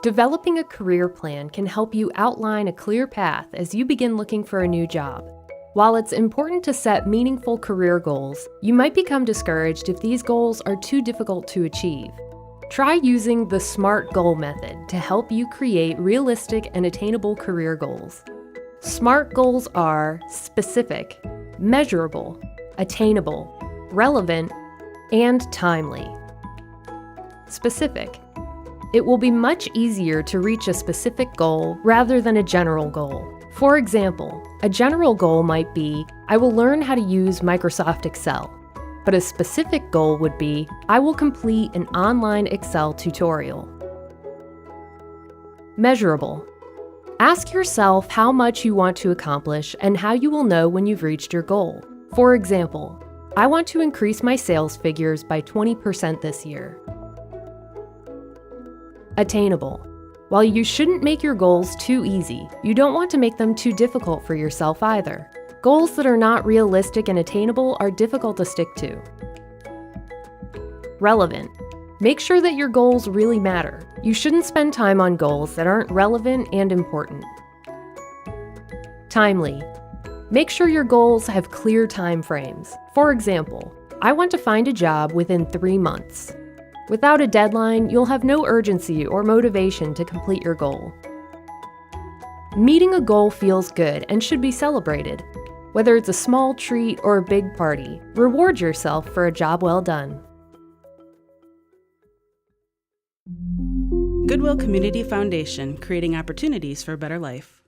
Developing a career plan can help you outline a clear path as you begin looking for a new job. While it's important to set meaningful career goals, you might become discouraged if these goals are too difficult to achieve. Try using the SMART goal method to help you create realistic and attainable career goals. SMART goals are specific, measurable, attainable, relevant, and timely. Specific. It will be much easier to reach a specific goal rather than a general goal. For example, a general goal might be, I will learn how to use Microsoft Excel. But a specific goal would be, I will complete an online Excel tutorial. Measurable. Ask yourself how much you want to accomplish and how you will know when you've reached your goal. For example, I want to increase my sales figures by 20% this year. Attainable. While you shouldn't make your goals too easy, you don't want to make them too difficult for yourself either. Goals that are not realistic and attainable are difficult to stick to. Relevant. Make sure that your goals really matter. You shouldn't spend time on goals that aren't relevant and important. Timely. Make sure your goals have clear time frames. For example, I want to find a job within 3 months. Without a deadline, you'll have no urgency or motivation to complete your goal. Meeting a goal feels good and should be celebrated. Whether it's a small treat or a big party, reward yourself for a job well done. Goodwill Community Foundation, creating opportunities for a better life.